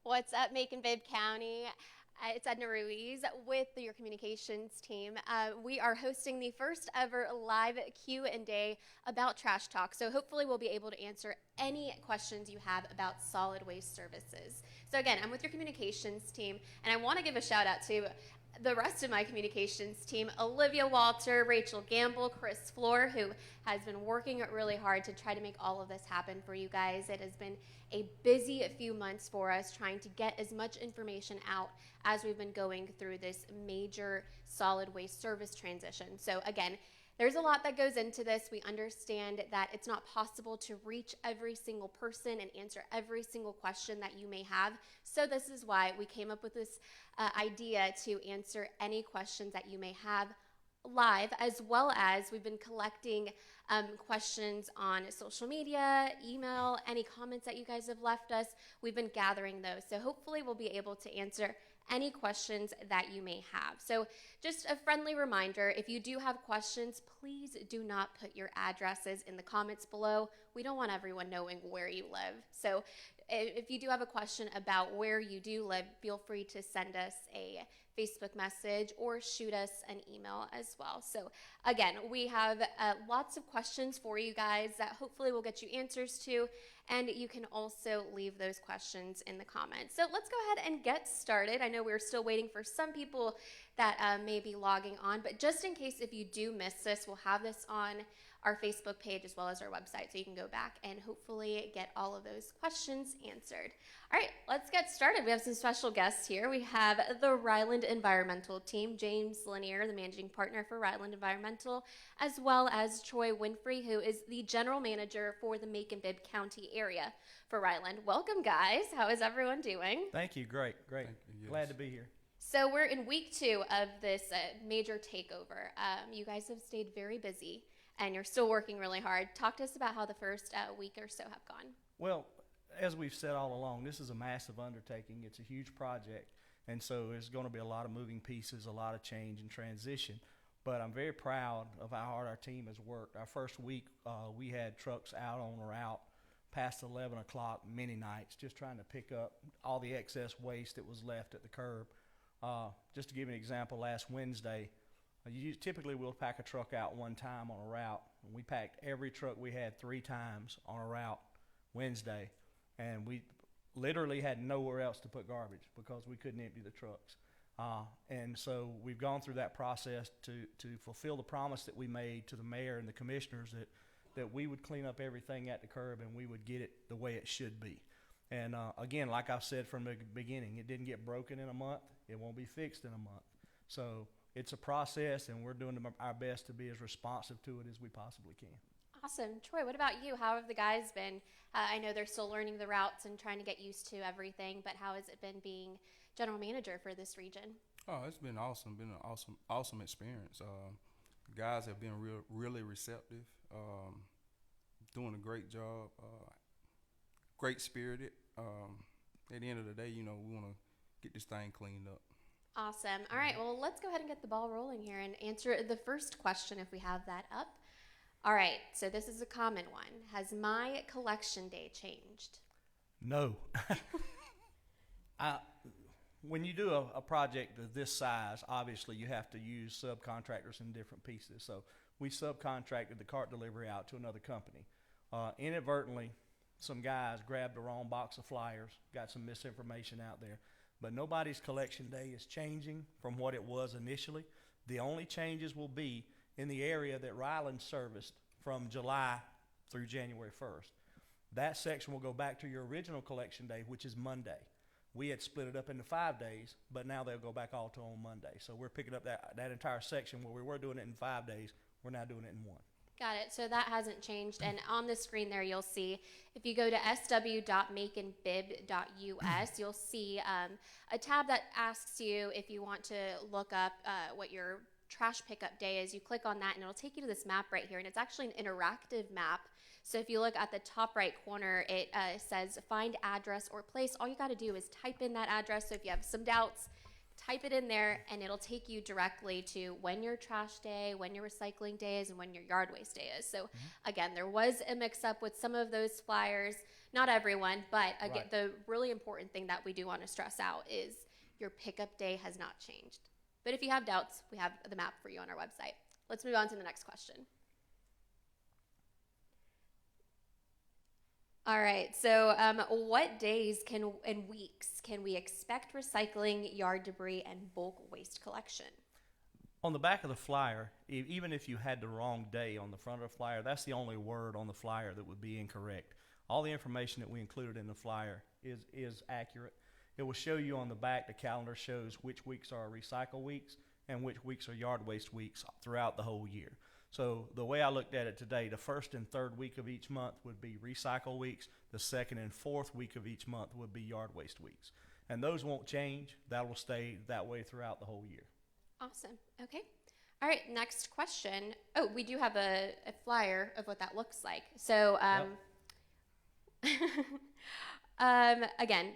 What's up, Macon-Bibb County? It's Edna Ruiz with your communications team. We are hosting the first ever live Q&A about trash talk. So hopefully we'll be able to answer any questions you have about solid waste services. So again, I'm with your communications team, and I want to give a shout out to the rest of my communications team, Olivia Walter, Rachel Gamble, Chris Floor, who has been working really hard to try to make all of this happen for you guys. It has been a busy few months for us trying to get as much information out as we've been going through this major solid waste service transition. So again, there's a lot that goes into this. We understand that it's not possible to reach every single person and answer every single question that you may have. So this is why we came up with this idea to answer any questions that you may have live, as well as we've been collecting questions on social media, email, any comments that you guys have left us. We've been gathering those. So hopefully we'll be able to answer any questions that you may have. So just a friendly reminder, if you do have questions, please do not put your addresses in the comments below. We don't want everyone knowing where you live. So if you do have a question about where you do live, feel free to send us a Facebook message or shoot us an email as well. So again, we have lots of questions for you guys that hopefully will get you answers to, and you can also leave those questions in the comments. So let's go ahead and get started. I know we're still waiting for some people that may be logging on, but just in case if you do miss this, we'll have this on our Facebook page as well as our website, so you can go back and hopefully get all of those questions answered. All right, let's get started. We have some special guests here. We have the Ryland Environmental team, James Lanier, the managing partner for Ryland Environmental, as well as Troy Winfrey, who is the general manager for the Macon-Bibb County area for Ryland. Welcome, guys. How is everyone doing? Thank you. Great. Thank you, yes. Glad to be here. So we're in week 2 of this major takeover. You guys have stayed very busy, and you're still working really hard. Talk to us about how the first week or so have gone. Well, as we've said all along, this is a massive undertaking. It's a huge project, and so there's going to be a lot of moving pieces, a lot of change and transition. But I'm very proud of how hard our team has worked. Our first week, we had trucks out on a route past 11 o'clock many nights, just trying to pick up all the excess waste that was left at the curb. Just to give you an example, last Wednesday, typically we'll pack a truck out one time on a route. We packed every truck we had 3 times on a route Wednesday, and we literally had nowhere else to put garbage because we couldn't empty the trucks. And so we've gone through that process to fulfill the promise that we made to the mayor and the commissioners that we would clean up everything at the curb and we would get it the way it should be. And again, like I've said from the beginning, it didn't get broken in a month. It won't be fixed in a month. So it's a process, and we're doing our best to be as responsive to it as we possibly can. Awesome. Troy, what about you? How have the guys been? I know they're still learning the routes and trying to get used to everything, but how has it been being general manager for this region? Oh, it's been awesome. Been an awesome experience. Guys have been really receptive. Doing a great job. Great spirited. At the end of the day, we want to get this thing cleaned up. Awesome. All right. Well, let's go ahead and get the ball rolling here and answer the first question if we have that up. All right. So this is a common one. Has my collection day changed? No. When you do a project of this size, obviously you have to use subcontractors in different pieces. So we subcontracted the cart delivery out to another company. Inadvertently, some guys grabbed the wrong box of flyers, got some misinformation out there. But nobody's collection day is changing from what it was initially. The only changes will be in the area that Ryland serviced from July through January 1st. That section will go back to your original collection day, which is Monday. We had split it up into 5 days, but now they'll go back all to on Monday. So we're picking up that entire section where we were doing it in 5 days. We're now doing it in 1. Got it. So that hasn't changed. And on the screen there, you'll see, if you go to sw.maconbibb.us, you'll see a tab that asks you if you want to look up what your trash pickup day is. You click on that, and it'll take you to this map right here. And it's actually an interactive map. So if you look at the top right corner, it says find address or place. All you got to do is type in that address. So if you have some doubts, type it in there, and it'll take you directly to when your trash day, when your recycling day is, and when your yard waste day is. So again, there was a mix-up with some of those flyers. Not everyone, but again, Right. the really important thing that we do want to stress out is your pickup day has not changed. But if you have doubts, we have the map for you on our website. Let's move on to the next question. All right, so what days and weeks can we expect recycling, yard debris, and bulk waste collection? On the back of the flyer, even if you had the wrong day on the front of the flyer, that's the only word on the flyer that would be incorrect. All the information that we included in the flyer is accurate. It will show you on the back, the calendar shows which weeks are recycle weeks and which weeks are yard waste weeks throughout the whole year. So the way I looked at it today, the first and third week of each month would be recycle weeks. The second and fourth week of each month would be yard waste weeks. And those won't change. That will stay that way throughout the whole year. Awesome. Okay. All right, next question. Oh, we do have a flyer of what that looks like. So again,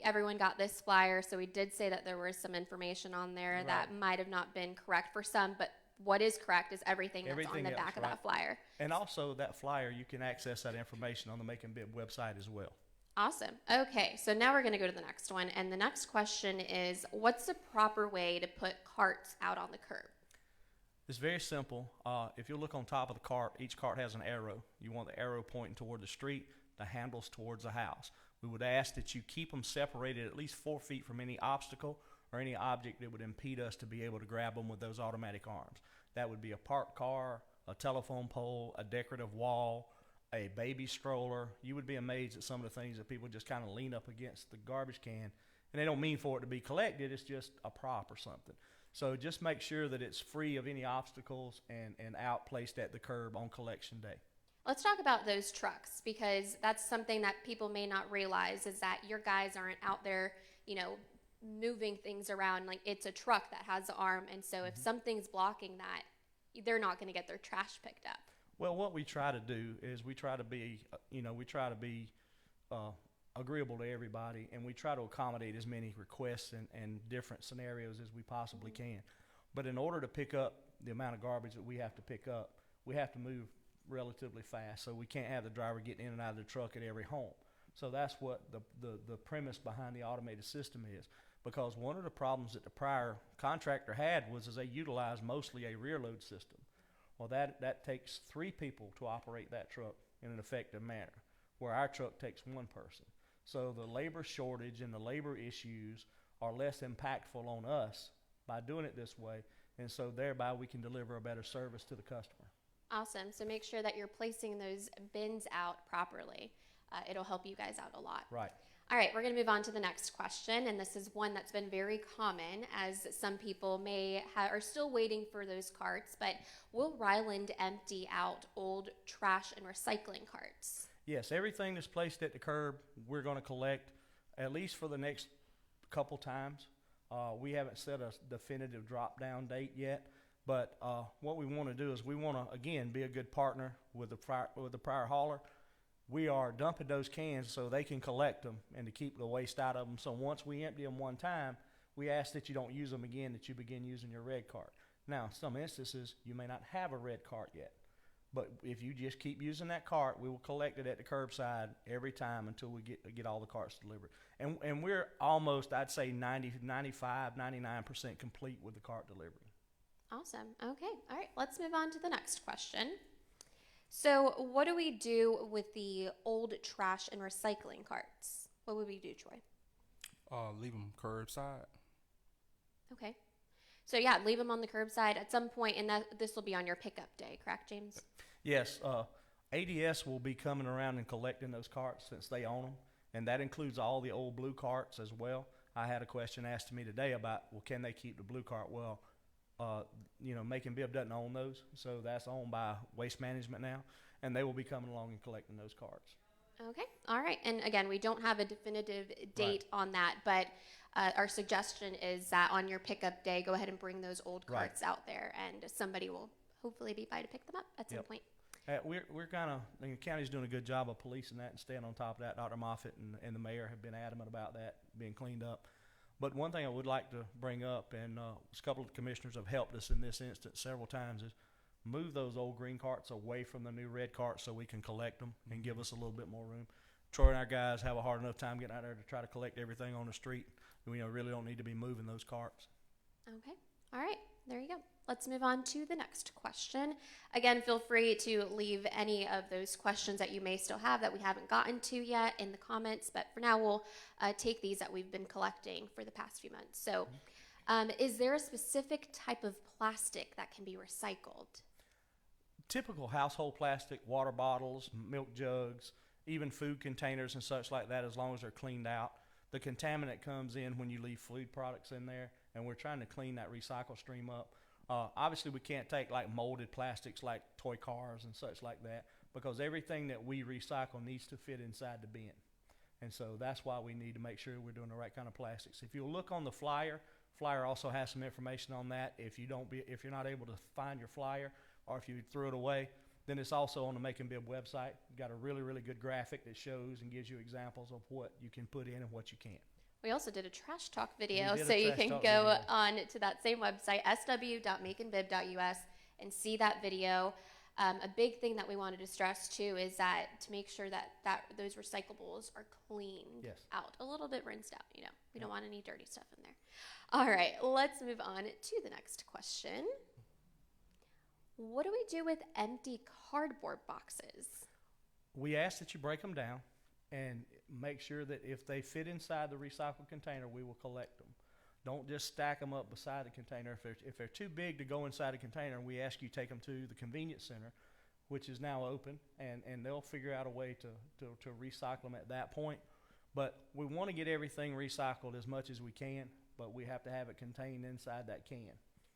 everyone got this flyer, so we did say that there was some information on there that might have not been correct for some, but what is correct is everything that's on the back of that flyer. And also that flyer, you can access that information on the Macon-Bibb website as well. Awesome. Okay, so now we're going to go to the next one, and the next question is, what's the proper way to put carts out on the curb? It's very simple. If you look on top of the cart, each cart has an arrow. You want the arrow pointing toward the street, the handles towards the house. We would ask that you keep them separated at least 4 feet from any obstacle or any object that would impede us to be able to grab them with those automatic arms. That would be a parked car, a telephone pole, a decorative wall, a baby stroller. You would be amazed at some of the things that people just kind of lean up against the garbage can, and they don't mean for it to be collected. It's just a prop or something. So just make sure that it's free of any obstacles and out placed at the curb on collection day. Let's talk about those trucks, because that's something that people may not realize, is that your guys aren't out there, moving things around. Like, it's a truck that has the arm, and so if something's blocking that, they're not going to get their trash picked up. Well, what we try to do is we try to be agreeable to everybody, and we try to accommodate as many requests and different scenarios as we possibly can. But in order to pick up the amount of garbage that we have to pick up, we have to move relatively fast, so we can't have the driver getting in and out of the truck at every home. So that's what the premise behind the automated system is, because one of the problems that the prior contractor had was they utilized mostly a rear load system. Well, that takes 3 people to operate that truck in an effective manner, where our truck takes 1 person. So the labor shortage and the labor issues are less impactful on us by doing it this way, and so thereby we can deliver a better service to the customer. Awesome. So make sure that you're placing those bins out properly. It'll help you guys out a lot. Right. All right, we're going to move on to the next question, and this is one that's been very common, as some people are still waiting for those carts, but will Ryland empty out old trash and recycling carts? Yes, everything that's placed at the curb, we're going to collect at least for the next couple times. We haven't set a definitive drop-down date yet, but what we want to do is we want to, again, be a good partner with the prior hauler. We are dumping those cans so they can collect them and to keep the waste out of them. So once we empty them one time, we ask that you don't use them again, that you begin using your red cart. Now, in some instances, you may not have a red cart yet. But if you just keep using that cart, we will collect it at the curbside every time until we get all the carts delivered. And we're almost, I'd say 90, 95, 99% complete with the cart delivery. Awesome. Okay. All right. Let's move on to the next question. So what do we do with the old trash and recycling carts? What would we do, Troy? Leave them curbside. Okay. So yeah, leave them on the curbside at some point, and this will be on your pickup day, correct, James? Yes. ADS will be coming around and collecting those carts since they own them, and that includes all the old blue carts as well. I had a question asked to me today about, well, can they keep the blue cart? Well, Macon-Bibb doesn't own those, so that's owned by Waste Management now, and they will be coming along and collecting those carts. Okay. All right. And again, we don't have a definitive date on that, but our suggestion is that on your pickup day, go ahead and bring those old carts out there, and somebody will hopefully be by to pick them up at some point. We're kind of, the county's doing a good job of policing that and staying on top of that. Dr. Moffitt and the mayor have been adamant about that being cleaned up. But one thing I would like to bring up, and a couple of commissioners have helped us in this instance several times, is move those old green carts away from the new red carts so we can collect them and give us a little bit more room. Troy and our guys have a hard enough time getting out there to try to collect everything on the street. We really don't need to be moving those carts. Okay. All right. There you go. Let's move on to the next question. Again, feel free to leave any of those questions that you may still have that we haven't gotten to yet in the comments, but for now we'll take these that we've been collecting for the past few months. So is there a specific type of plastic that can be recycled? Typical household plastic, water bottles, milk jugs, even food containers and such like that, as long as they're cleaned out. The contaminant comes in when you leave food products in there, and we're trying to clean that recycle stream up. Obviously, we can't take like molded plastics like toy cars and such like that, because everything that we recycle needs to fit inside the bin. And so that's why we need to make sure we're doing the right kind of plastics. If you look on the flyer also has some information on that. If you're not able to find your flyer, or if you threw it away, then it's also on the Macon-Bibb website. We've got a really, really good graphic that shows and gives you examples of what you can put in and what you can't. We also did a trash talk video, so you can go on to that same website, sw.maconbibb.us, and see that video. A big thing that we wanted to stress too is that to make sure that those recyclables are cleaned out, a little bit rinsed out. We don't want any dirty stuff in there. All right, let's move on to the next question. What do we do with empty cardboard boxes? We ask that you break them down and make sure that if they fit inside the recycled container, we will collect them. Don't just stack them up beside the container. If they're too big to go inside a container, we ask you take them to the convenience center, which is now open, and they'll figure out a way to recycle them at that point. But we want to get everything recycled as much as we can, but we have to have it contained inside that can.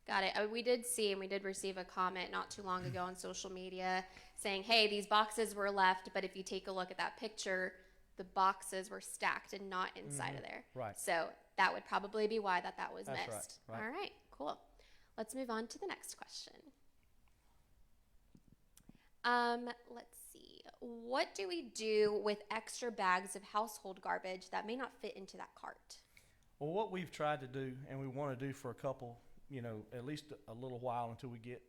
Got it. We did see and we did receive a comment not too long ago on social media saying, hey, these boxes were left, but if you take a look at that picture, the boxes were stacked and not inside of there. Right. So that would probably be why that was That's missed. Right. All right, cool. Let's move on to the next question. Let's see. What do we do with extra bags of household garbage that may not fit into that cart? Well, what we've tried to do, and we want to do for a couple, at least a little while until we get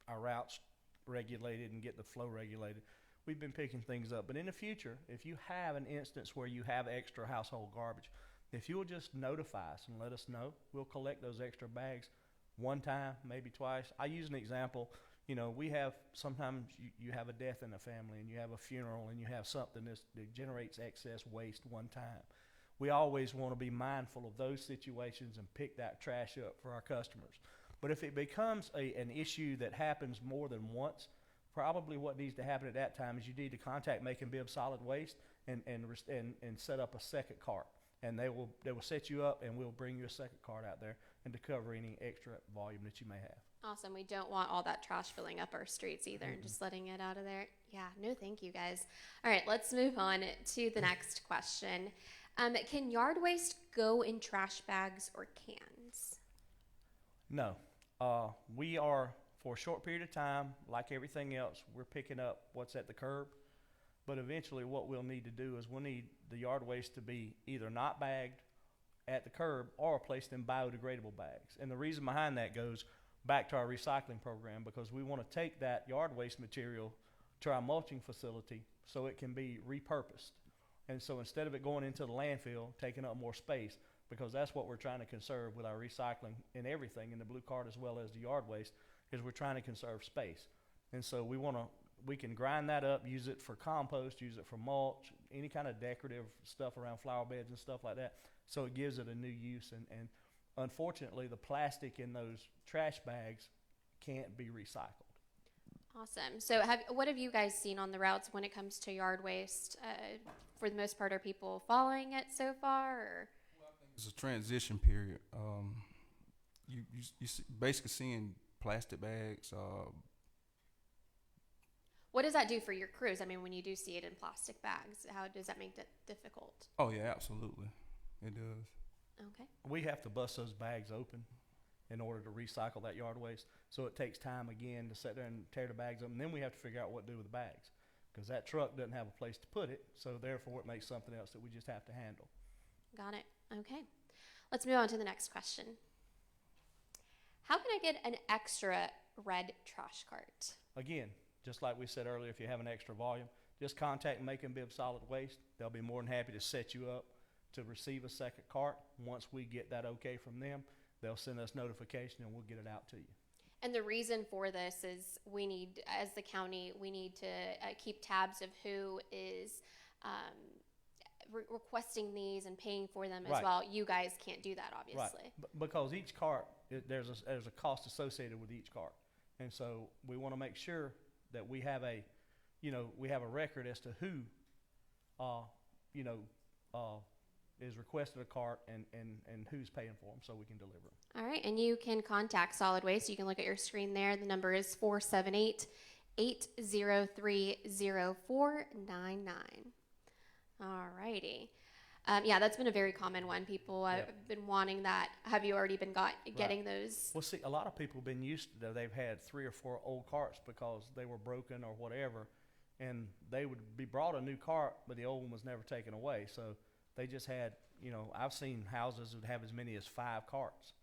our routes regulated and get the flow regulated, we've been picking things up. But in the future, if you have an instance where you have extra household garbage, if you'll just notify us and let us know, we'll collect those extra bags one time, maybe twice. I use an example. We have sometimes you have a death in the family and you have a funeral and you have something that generates excess waste one time. We always want to be mindful of those situations and pick that trash up for our customers. But if it becomes an issue that happens more than once, probably what needs to happen at that time is you need to contact Macon-Bibb Solid Waste and set up a second cart. And they will set you up, and we'll bring you a second cart out there and to cover any extra volume that you may have. Awesome. We don't want all that trash filling up our streets either and just letting it out of there. Yeah, no thank you guys. All right, let's move on to the next question. Can yard waste go in trash bags or cans? No. We are, for a short period of time, like everything else, we're picking up what's at the curb. But eventually what we'll need to do is we'll need the yard waste to be either not bagged at the curb or placed in biodegradable bags. And the reason behind that goes back to our recycling program, because we want to take that yard waste material to our mulching facility so it can be repurposed. And so instead of it going into the landfill, taking up more space, because that's what we're trying to conserve with our recycling and everything in the blue card as well as the yard waste, is we're trying to conserve space. And so we can grind that up, use it for compost, use it for mulch, any kind of decorative stuff around flower beds and stuff like that. So it gives it a new use. And unfortunately, the plastic in those trash bags can't be recycled. Awesome. So what have you guys seen on the routes when it comes to yard waste? For the most part, are people following it so far? Or? Well, I think it's a transition period. You basically seeing plastic bags. What does that do for your crews? I mean, when you do see it in plastic bags, how does that make it difficult? Oh, yeah, absolutely. It does. Okay. We have to bust those bags open in order to recycle that yard waste. So it takes time again to sit there and tear the bags up. And then we have to figure out what to do with the bags, because that truck doesn't have a place to put it. So therefore it makes something else that we just have to handle. Got it. Okay. Let's move on to the next question. How can I get an extra red trash cart? Again, just like we said earlier, if you have an extra volume, just contact Macon-Bibb Solid Waste. They'll be more than happy to set you up to receive a second cart. Once we get that okay from them, they'll send us notification and we'll get it out to you. And the reason for this is we need, as the county, we need to keep tabs of who is requesting these and paying for them as Right. well. You guys can't do that, obviously. Right. Because each cart, there's a cost associated with each cart. And so we want to make sure that we have a record as to who, is requested a cart and who's paying for them so we can deliver them. All right, and you can contact Solid Waste. You can look at your screen there. The number is 478-803-0499. All righty. Yeah, that's been a very common one. People have been wanting that. Have you already been getting those? Well, see, a lot of people have been used to that. They've had 3 or 4 old carts because they were broken or whatever, and they would be brought a new cart, but the old one was never taken away. So they just had, I've seen houses that have as many as 5 carts,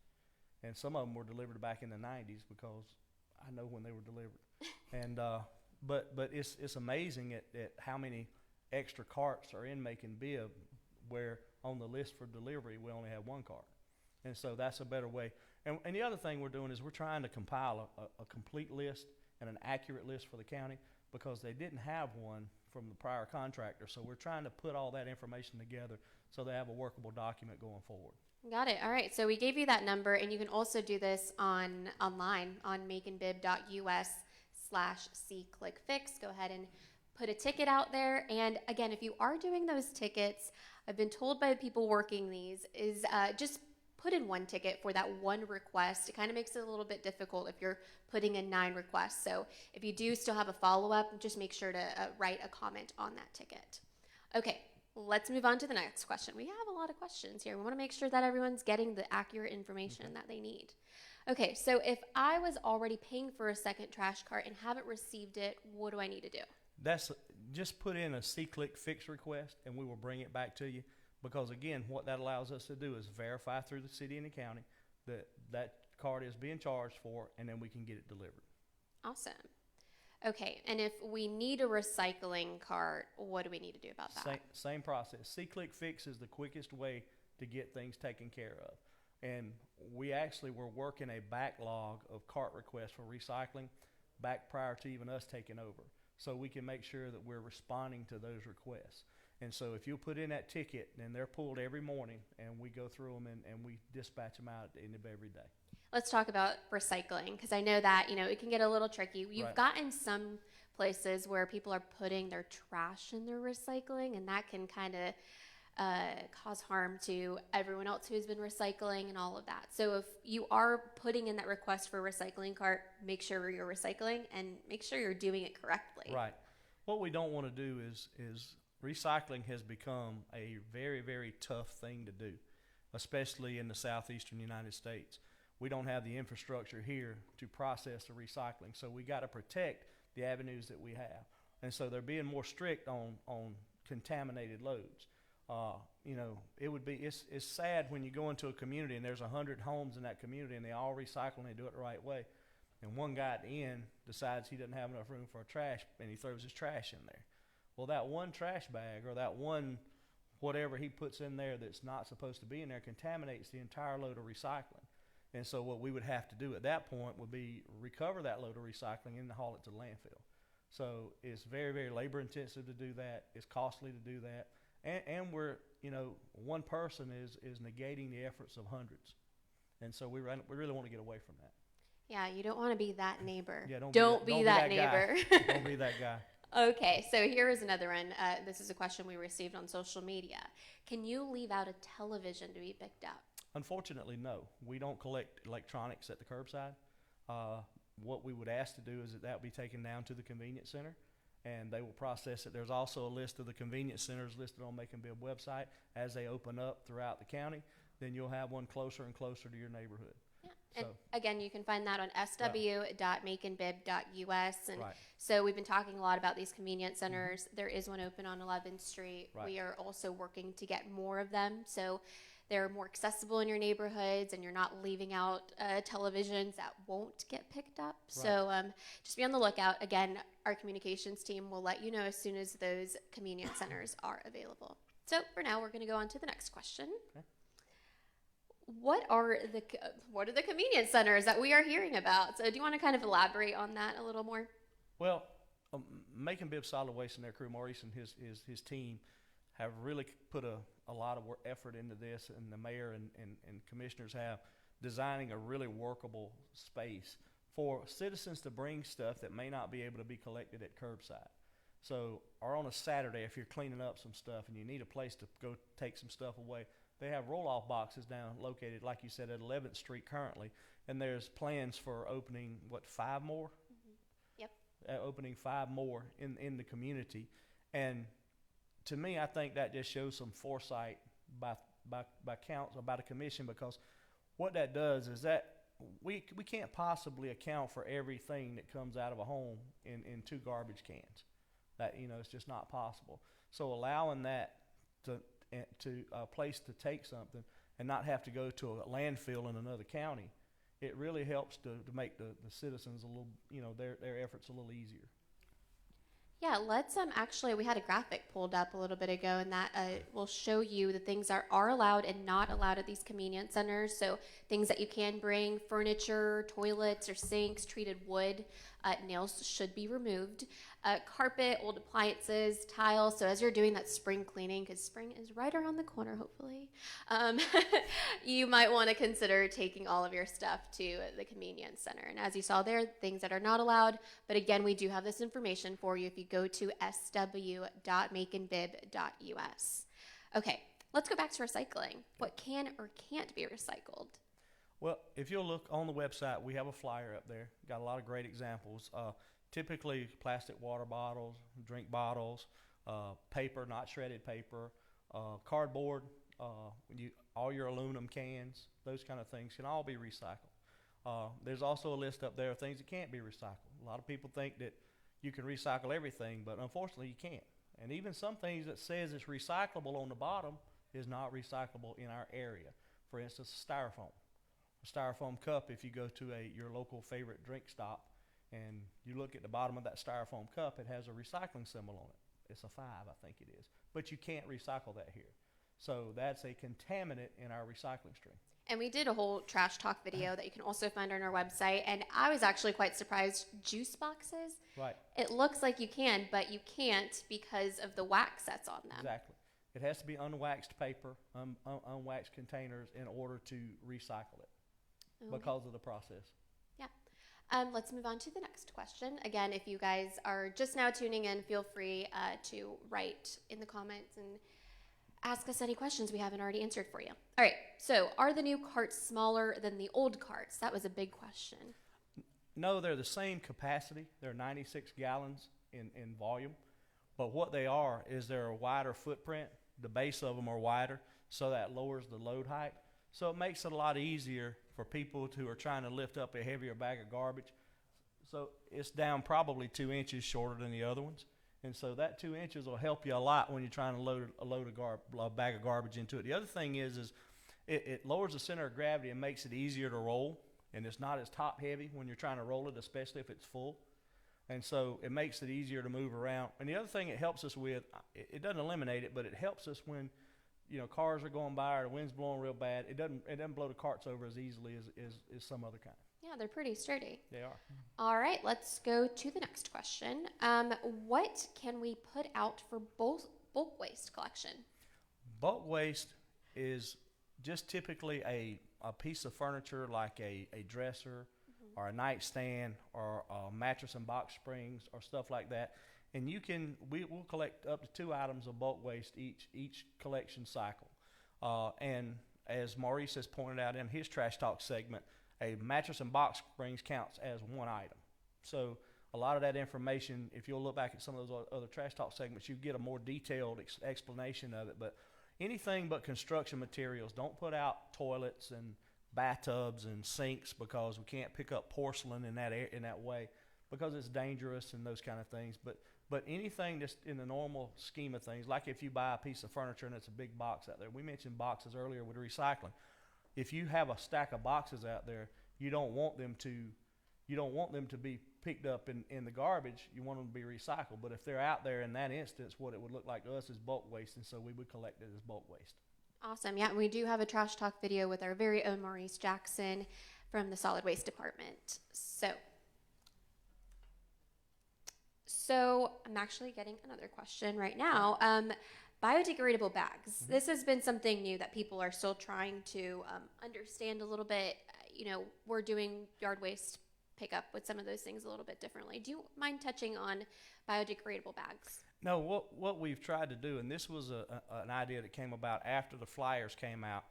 and some of them were delivered back in the 90s because I know when they were delivered. And but it's amazing at how many extra carts are in Macon-Bibb, where on the list for delivery we only have 1 cart. And so that's a better way. And the other thing we're doing is we're trying to compile a complete list and an accurate list for the county because they didn't have one from the prior contractor. So we're trying to put all that information together so they have a workable document going forward. Got it. All right. So we gave you that number, and you can also do this online on maconbibb.us/cclickfix. Go ahead and put a ticket out there. And again, if you are doing those tickets, I've been told by the people working these is just put in 1 ticket for that 1 request. It kind of makes it a little bit difficult if you're putting in 9 requests. So if you do still have a follow-up, just make sure to write a comment on that ticket. Okay, let's move on to the next question. We have a lot of questions here. We want to make sure that everyone's getting the accurate information that they need. Okay, so if I was already paying for a second trash cart and haven't received it, what do I need to do? That's just put in a C-Click Fix request and we will bring it back to you, because again, what that allows us to do is verify through the city and the county that that card is being charged for, and then we can get it delivered. Awesome. Okay, and if we need a recycling cart, what do we need to do about that? Same process. C-Click Fix is the quickest way to get things taken care of. And we actually were working a backlog of cart requests for recycling back prior to even us taking over, so we can make sure that we're responding to those requests. And so if you put in that ticket, then they're pulled every morning, and we go through them and we dispatch them out at the end of every day. Let's talk about recycling, because I know that, it can get a little tricky. You've gotten some places where people are putting their trash in their recycling, and that can kind of cause harm to everyone else who's been recycling and all of that. So if you are putting in that request for a recycling cart, make sure you're recycling and make sure you're doing it correctly. Right. What we don't want to do is recycling has become a very, very tough thing to do, especially in the southeastern United States. We don't have the infrastructure here to process the recycling, so we got to protect the avenues that we have. And so they're being more strict on contaminated loads. It's sad when you go into a community and there's 100 homes in that community and they all recycle and they do it the right way. And one guy at the end decides he doesn't have enough room for a trash and he throws his trash in there. Well, that one trash bag or that one whatever he puts in there that's not supposed to be in there contaminates the entire load of recycling. And so what we would have to do at that point would be recover that load of recycling and haul it to the landfill. So it's very, very labor intensive to do that. It's costly to do that. And we're, one person is negating the efforts of hundreds. And so we really want to get away from that. Yeah, you don't want to be that neighbor. Yeah, don't be that neighbor. Don't be that guy. Okay, so here is another one. This is a question we received on social media. Can you leave out a television to be picked up? Unfortunately, no. We don't collect electronics at the curbside. What we would ask to do is that be taken down to the convenience center, and they will process it. There's also a list of the convenience centers listed on Macon-Bibb website. As they open up throughout the county, then you'll have one closer and closer to your neighborhood. Yeah. And again, you can find that on sw.maconbibb.us. And right. So we've been talking a lot about these convenience centers. Mm-hmm. There is one open on 11th Street. Right. We are also working to get more of them. So they're more accessible in your neighborhoods, and you're not leaving out televisions that won't get picked up. Right. So just be on the lookout. Again, our communications team will let you know as soon as those convenience centers are available. So for now, we're going to go on to the next question. Okay. What are the convenience centers that we are hearing about? So do you want to kind of elaborate on that a little more? Well, Macon-Bibb Solid Waste and their crew, Maurice and his team, have really put a lot of effort into this, and the mayor and commissioners have designing a really workable space for citizens to bring stuff that may not be able to be collected at curbside. So, or on a Saturday, if you're cleaning up some stuff and you need a place to go take some stuff away, they have roll-off boxes down located, like you said, at 11th Street currently, and there's plans for opening, 5 more? Yep. Opening 5 more in the community. And to me, I think that just shows some foresight by council, by the commission, because what that does is that we can't possibly account for everything that comes out of a home in 2 garbage cans. That, it's just not possible. So allowing that to a place to take something and not have to go to a landfill in another county, it really helps to make the citizens a little, their efforts a little easier. Yeah, let's actually, we had a graphic pulled up a little bit ago, and that will show you the things that are allowed and not allowed at these convenience centers. So things that you can bring: furniture, toilets or sinks, treated wood, nails should be removed, carpet, old appliances, tiles. So as you're doing that spring cleaning, because spring is right around the corner, hopefully, you might want to consider taking all of your stuff to the convenience center. And as you saw there, things that are not allowed. But again, we do have this information for you if you go to sw.maconbibb.us. Okay, let's go back to recycling. What can or can't be recycled? Well, if you'll look on the website, we have a flyer up there. Got a lot of great examples. Typically plastic water bottles, drink bottles, paper, not shredded paper, cardboard, all your aluminum cans, those kind of things can all be recycled. There's also a list up there of things that can't be recycled. A lot of people think that you can recycle everything, but unfortunately you can't. And even some things that says it's recyclable on the bottom is not recyclable in our area. For instance, styrofoam. A styrofoam cup, if you go to your local favorite drink stop and you look at the bottom of that styrofoam cup, it has a recycling symbol on it. It's a 5, I think it is. But you can't recycle that here. So that's a contaminant in our recycling stream. And we did a whole trash talk video that you can also find on our website. And I was actually quite surprised. Juice boxes, right? It looks like you can, but you can't because of the wax that's on them. Exactly. It has to be unwaxed paper, unwaxed containers in order to recycle it. Okay. Because of the process. Yeah. Let's move on to the next question. Again, if you guys are just now tuning in, feel free to write in the comments and ask us any questions we haven't already answered for you. All right. So, are the new carts smaller than the old carts? That was a big question. No, they're the same capacity. They're 96 gallons in volume. But what they are is they're a wider footprint. The base of them are wider, so that lowers the load height. So it makes it a lot easier for people who are trying to lift up a heavier bag of garbage. So it's down probably 2 inches shorter than the other ones. And so that 2 inches will help you a lot when you're trying to load a bag of garbage into it. The other thing is it lowers the center of gravity and makes it easier to roll. And it's not as top heavy when you're trying to roll it, especially if it's full. And so it makes it easier to move around. And the other thing it helps us with, it doesn't eliminate it, but it helps us when cars are going by or the wind's blowing real bad. It doesn't blow the carts over as easily as some other kind. Yeah, they're pretty sturdy. They are. All right, let's go to the next question. What can we put out for bulk waste collection? Bulk waste is just typically a piece of furniture like a dresser or a nightstand or a mattress and box springs or stuff like that. And we'll collect up to 2 items of bulk waste each collection cycle. And as Maurice has pointed out in his Trash Talk segment, a mattress and box springs counts as 1 item. So a lot of that information, if you'll look back at some of those other Trash Talk segments, you get a more detailed explanation of it. But anything but construction materials, don't put out toilets and bathtubs and sinks because we can't pick up porcelain in that way. because it's dangerous and those kind of things. But anything that's in the normal scheme of things, like if you buy a piece of furniture and it's a big box out there. We mentioned boxes earlier with recycling. If you have a stack of boxes out there, you don't want them to be picked up in the garbage. You want them to be recycled. But if they're out there in that instance, what it would look like to us is bulk waste, and so we would collect it as bulk waste. Awesome. Yeah, we do have a Trash Talk video with our very own Maurice Jackson from the Solid Waste Department. So I'm actually getting another question right now. Biodegradable bags. This has been something new that people are still trying to understand a little bit. We're doing yard waste pickup with some of those things a little bit differently. Do you mind touching on biodegradable bags? No, what we've tried to do, and this was an idea that came about after the flyers came out,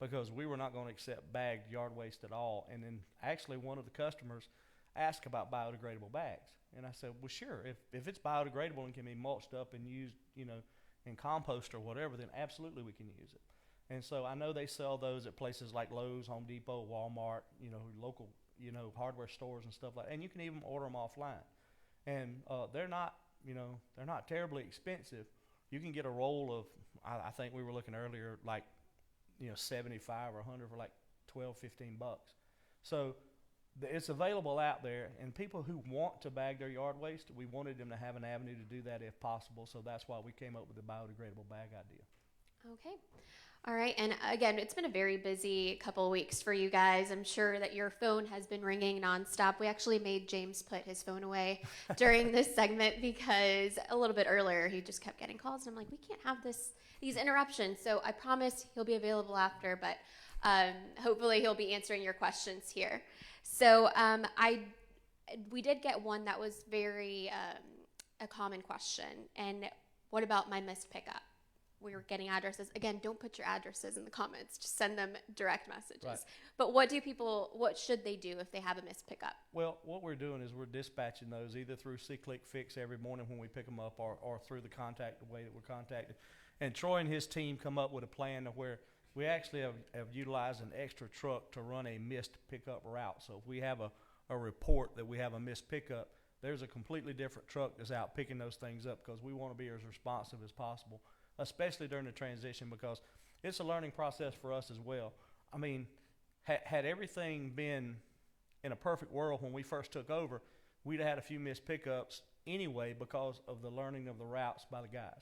because we were not going to accept bagged yard waste at all. And then actually one of the customers asked about biodegradable bags. And I said, well, sure, if it's biodegradable and can be mulched up and used, in compost or whatever, then absolutely we can use it. And so I know they sell those at places like Lowe's, Home Depot, Walmart, local, hardware stores and stuff like that. And you can even order them offline. And they're not terribly expensive. You can get a roll of, I think we were looking earlier, like, 75 or 100 for like 12, 15 bucks. So it's available out there, and people who want to bag their yard waste, we wanted them to have an avenue to do that if possible. So that's why we came up with the biodegradable bag idea. Okay. All right. And again, it's been a very busy couple of weeks for you guys. I'm sure that your phone has been ringing nonstop. We actually made James put his phone away during this segment because a little bit earlier he just kept getting calls. And I'm like, we can't have these interruptions. So I promise he'll be available after, but hopefully he'll be answering your questions here. So we did get one that was very a common question. And what about my missed pickup? We were getting addresses. Again, don't put your addresses in the comments. Just send them direct messages. Right. But what should they do if they have a missed pickup? Well, what we're doing is we're dispatching those either through C-Click Fix every morning when we pick them up or through the way that we're contacted. And Troy and his team come up with a plan where we actually have utilized an extra truck to run a missed pickup route. So if we have a report that we have a missed pickup, there's a completely different truck that's out picking those things up, because we want to be as responsive as possible, especially during the transition, because it's a learning process for us as well. I mean, had everything been in a perfect world when we first took over, we'd have had a few missed pickups anyway because of the learning of the routes by the guys.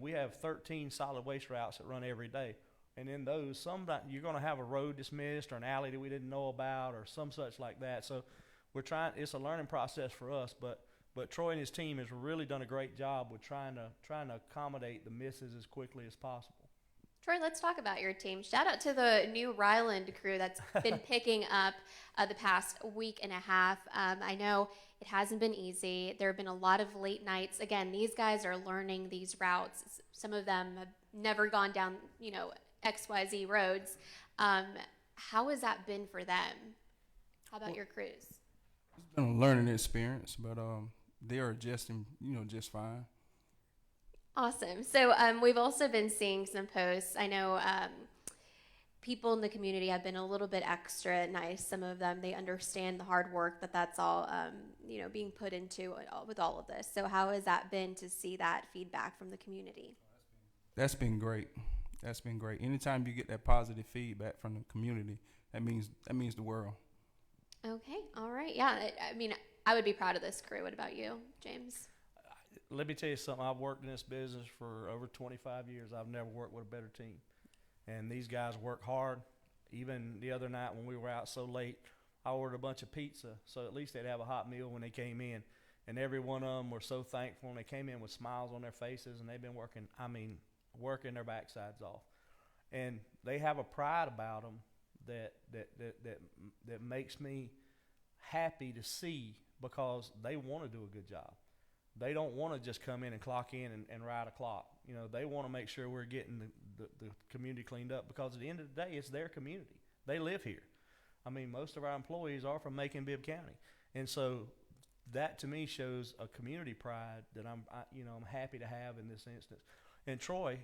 We have 13 solid waste routes that run every day. And in those, sometimes you're going to have a road dismissed or an alley that we didn't know about or some such like that. So it's a learning process for us, but Troy and his team has really done a great job with trying to accommodate the misses as quickly as possible. Troy, let's talk about your team. Shout out to the new Ryland crew that's been picking up the past week and a half. I know it hasn't been easy. There have been a lot of late nights. Again, these guys are learning these routes. Some of them have never gone down, XYZ roads. How has that been for them? How about your crews? It's been a learning experience, but they are adjusting, just fine. Awesome. So we've also been seeing some posts. I know people in the community have been a little bit extra nice. Some of them, they understand the hard work that's all, being put into with all of this. So how has that been to see that feedback from the community? That's been great. That's been great. Anytime you get that positive feedback from the community, that means the world. Okay. All right. Yeah. I would be proud of this crew. What about you, James? Let me tell you something. I've worked in this business for over 25 years. I've never worked with a better team. And these guys work hard. Even the other night when we were out so late, I ordered a bunch of pizza, so at least they'd have a hot meal when they came in. And every one of them were so thankful, and they came in with smiles on their faces, and they've been working their backsides off. And they have a pride about them that makes me happy to see, because they want to do a good job. They don't want to just come in and clock in and ride a clock. They want to make sure we're getting the community cleaned up, because at the end of the day, it's their community. They live here. Most of our employees are from Macon-Bibb County. And so that to me shows a community pride that I'm happy to have in this instance. And Troy,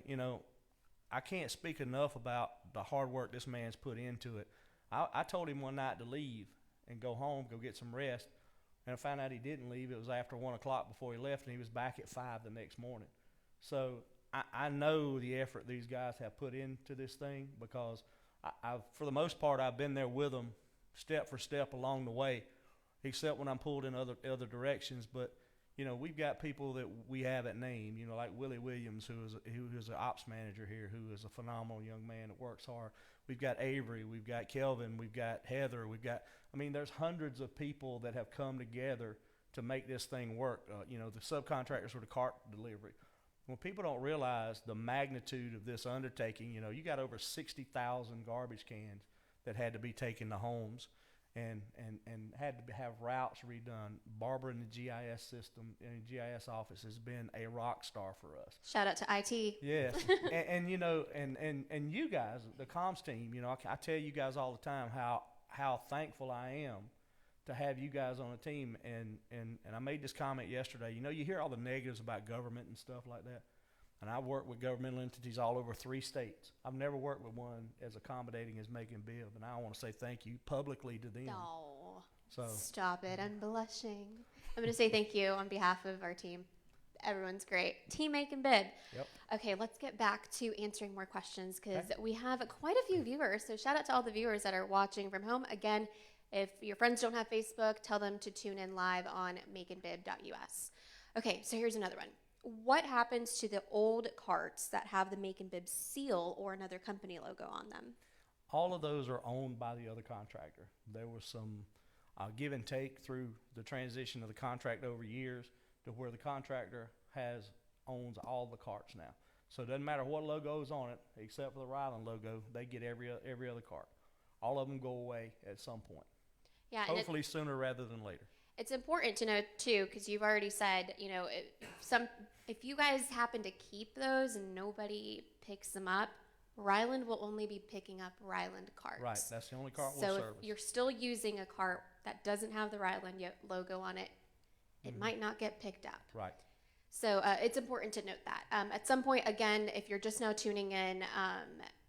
I can't speak enough about the hard work this man's put into it. I told him one night to leave and go home, go get some rest. And I found out he didn't leave. It was after 1 o'clock before he left, and he was back at 5 the next morning. So I know the effort these guys have put into this thing, because I've, for the most part, I've been there with them step for step along the way, except when I'm pulled in other directions. But you know, we've got people that we have at name, you know, like Willie Williams, who is an ops manager here, who is a phenomenal young man that works hard. We've got Avery, we've got Kelvin, we've got Heather, I mean, there's hundreds of people that have come together to make this thing work. You know, the subcontractors for the cart delivery. When people don't realize the magnitude of this undertaking, you know, you got over 60,000 garbage cans that had to be taken to homes. And had to have routes redone. Barbara in the GIS system, in the GIS office, has been a rock star for us. Shout out to IT. Yes, and you know, and you guys, the comms team, you know, I tell you guys all the time how thankful I am to have you guys on the team. And I made this comment yesterday. You know, you hear all the negatives about government and stuff like that. And I've worked with governmental entities all over 3 states. I've never worked with one as accommodating as Macon-Bibb, and I want to say thank you publicly to them. Oh, So stop it. I'm blushing. I'm going to say thank you on behalf of our team. Everyone's great. Team Macon-Bibb. Yep. Okay, let's get back to answering more questions, because we have quite a few viewers. So shout out to all the viewers that are watching from home. Again, if your friends don't have Facebook, tell them to tune in live on maconbibb.us. Okay, so here's another one. What happens to the old carts that have the Macon-Bibb seal or another company logo on them? all of those are owned by the other contractor. There was some give and take through the transition of the contract over years to where the contractor owns all the carts now. So it doesn't matter what logo's on it, except for the Ryland logo, they get every other cart. All of them go away at some point. Yeah, hopefully sooner rather than later. It's important to know too, because you've already said, you know, if you guys happen to keep those and nobody picks them up, Ryland will only be picking up Ryland carts. Right, that's the only cart we'll So service. if you're still using a cart that doesn't have the Ryland logo on it, it might not get picked up. Right. So it's important to note that. At some point, again, if you're just now tuning in,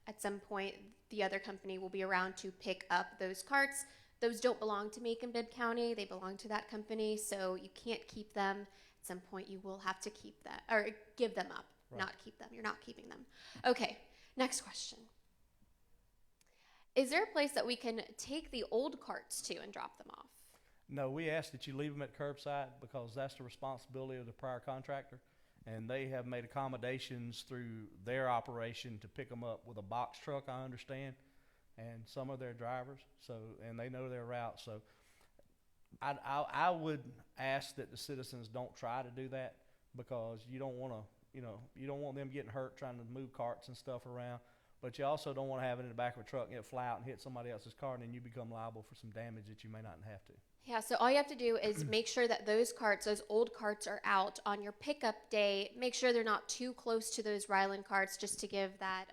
at some point the other company will be around to pick up those carts. Those don't belong to Macon-Bibb County. They belong to that company, so you can't keep them. At some point, you will have to keep that, or give them up, Right. not keep them. You're not keeping them. Okay, next question. Is there a place that we can take the old carts to and drop them off? No, we ask that you leave them at curbside because that's the responsibility of the prior contractor, and they have made accommodations through their operation to pick them up with a box truck, I understand, and some of their drivers. So, and they know their route. So, I would ask that the citizens don't try to do that because you don't want to, you don't want them getting hurt trying to move carts and stuff around. But you also don't want to have it in the back of a truck and it fly out and hit somebody else's car, and then you become liable for some damage that you may not have to. Yeah, so all you have to do is make sure that those carts, those old carts, are out on your pickup day. Make sure they're not too close to those Ryland carts, just to give that,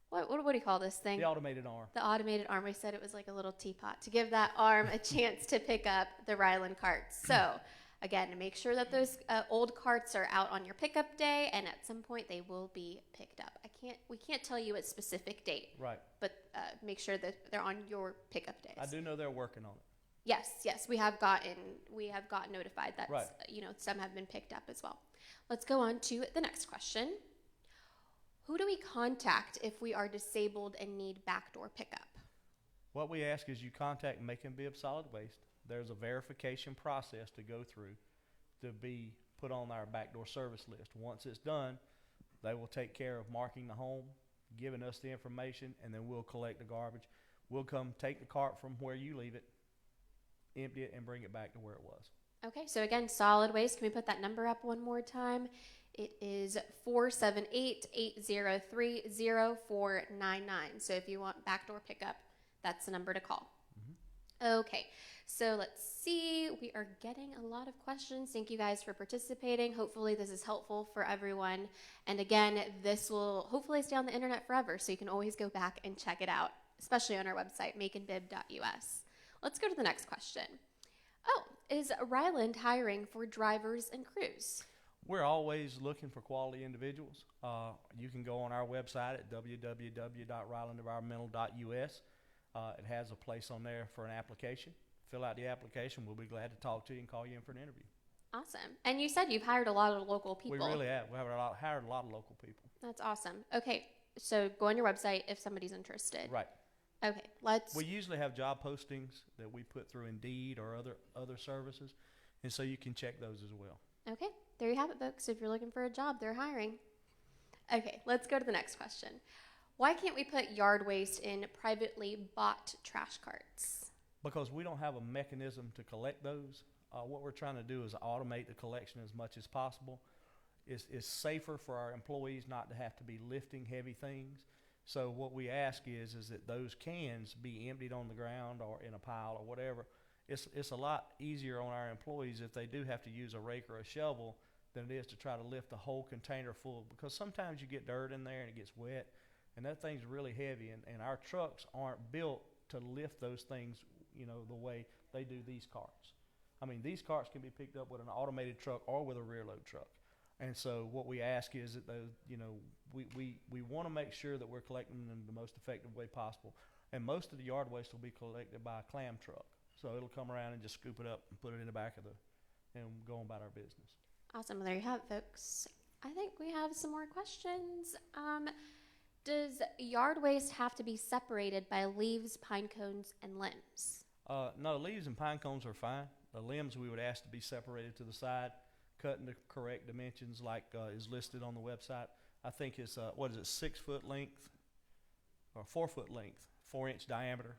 what do you call this thing? The automated arm. The automated arm. We said it was like a little teapot, to give that arm a chance to pick up the Ryland carts. So, again, make sure that those old carts are out on your pickup day, and at some point they will be picked up. We can't tell you a specific date. Right. But make sure that they're on your pickup days. I do know they're working on it. Yes, we have gotten notified that Right. Some have been picked up as well. Let's go on to the next question. Who do we contact if we are disabled and need backdoor pickup? What we ask is you contact Macon-Bibb Solid Waste. There's a verification process to go through to be put on our backdoor service list. Once it's done, they will take care of marking the home, giving us the information, and then we'll collect the garbage. We'll come take the cart from where you leave it, empty it, and bring it back to where it was. Okay, so again, solid waste. Can we put that number up one more time? It is 478-803-0499. So if you want backdoor pickup, that's the number to call. Okay, so let's see. We are getting a lot of questions. Thank you guys for participating. Hopefully this is helpful for everyone. And again, this will hopefully stay on the internet forever, so you can always go back and check it out, especially on our website, maconbibb.us. Let's go to the next question. Oh, is Ryland hiring for drivers and crews? We're always looking for quality individuals. You can go on our website at www.rylandenvironmental.us. It has a place on there for an application. fill out the application. We'll be glad to talk to you and call you in for an interview. Awesome. And you said you've hired a lot of local people. We really have. We have hired a lot of local people. That's awesome. Okay, so go on your website if somebody's interested. Right. Okay, We usually have job postings that we put through Indeed or other services, and so you can check those as well. Okay, there you have it, folks. If you're looking for a job, they're hiring. Okay, let's go to the next question. Why can't we put yard waste in privately bought trash carts? Because we don't have a mechanism to collect those. What we're trying to do is automate the collection as much as possible. It's safer for our employees not to have to be lifting heavy things. So what we ask is that those cans be emptied on the ground or in a pile or whatever. It's a lot easier on our employees if they do have to use a rake or a shovel than it is to try to lift a whole container full, because sometimes you get dirt in there and it gets wet, and that thing's really heavy, and our trucks aren't built to lift those things, the way they do these carts. I mean, these carts can be picked up with an automated truck or with a rear load truck. And so what we ask is that we want to make sure that we're collecting them in the most effective way possible. And most of the yard waste will be collected by a clam truck. So it'll come around and just scoop it up and put it in the back of and go on about our business. Awesome. Well, there you have it, folks. I think we have some more questions. Does yard waste have to be separated by leaves, pine cones, and limbs? No, leaves and pine cones are fine. The limbs we would ask to be separated to the side, cut in the correct dimensions like is listed on the website. I think it's 6 foot length or 4 foot length, 4-inch diameter,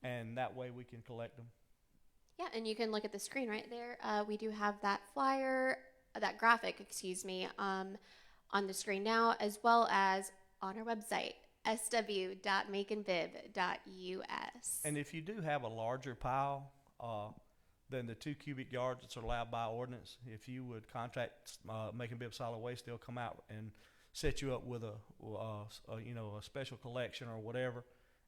and that way we can collect them. Yeah, and you can look at the screen right there. We do have that graphic, on the screen now, as well as on our website, sw.maconbibb.us. And if you do have a larger pile than the 2 cubic yards that's allowed by ordinance, if you would contact Macon-Bibb Solid Waste, they'll come out and set you up with a special collection or whatever,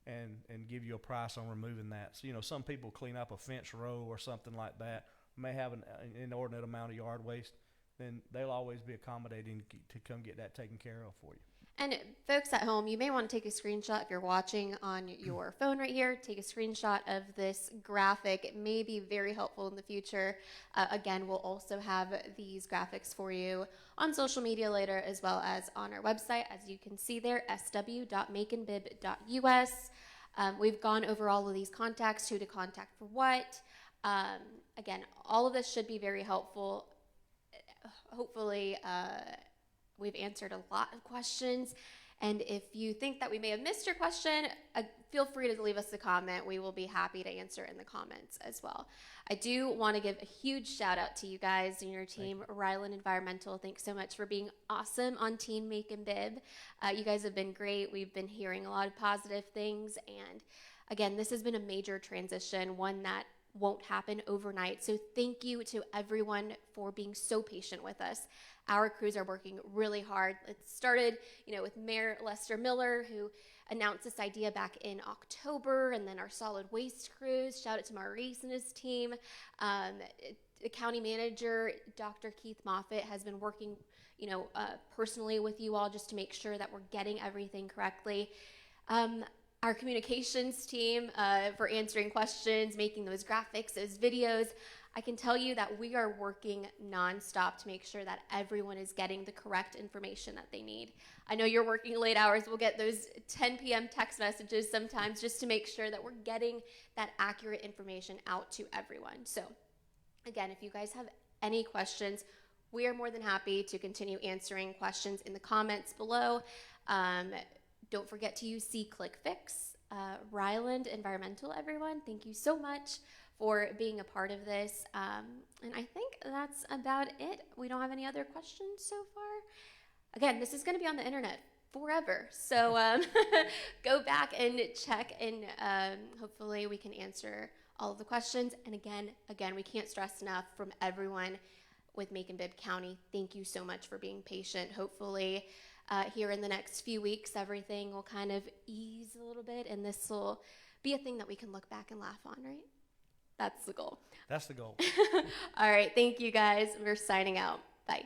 and give you a price on removing that. So, some people clean up a fence row or something like that, may have an inordinate amount of yard waste, then they'll always be accommodating to come get that taken care of for you. And folks at home, you may want to take a screenshot if you're watching on your phone right here. Take a screenshot of this graphic. It may be very helpful in the future. Again, we'll also have these graphics for you on social media later, as well as on our website, as you can see there, sw.maconbibb.us. We've gone over all of these contacts, who to contact for what. Again, all of this should be very helpful. Hopefully, we've answered a lot of questions, and if you think that we may have missed your question, feel free to leave us a comment. We will be happy to answer in the comments as well. I do want to give a huge shout out to you guys and your team, Ryland Environmental. Thanks so much for being awesome on Team Macon-Bibb. You guys have been great. We've been hearing a lot of positive things, and again, this has been a major transition, one that won't happen overnight. So thank you to everyone for being so patient with us. Our crews are working really hard. It started, with Mayor Lester Miller, who announced this idea back in October, and then our solid waste crews. Shout out to Maurice and his team. The county manager, Dr. Keith Moffitt, has been working, personally with you all just to make sure that we're getting everything correctly. Our communications team for answering questions, making those graphics, those videos. I can tell you that we are working nonstop to make sure that everyone is getting the correct information that they need. I know you're working late hours. We'll get those 10 p.m. text messages sometimes just to make sure that we're getting that accurate information out to everyone. So again, if you guys have any questions, we are more than happy to continue answering questions in the comments below. Don't forget to use C-Click-Fix. Ryland Environmental, everyone, thank you so much for being a part of this. And I think that's about it. We don't have any other questions so far. Again, this is going to be on the internet forever. So go back and check, and hopefully we can answer all of the questions. And again, we can't stress enough from everyone with Macon-Bibb County. Thank you so much for being patient. Hopefully, here in the next few weeks, everything will kind of ease a little bit, and this will be a thing that we can look back and laugh on, right? That's the goal. That's the goal. All right. Thank you, guys. We're signing out. Bye.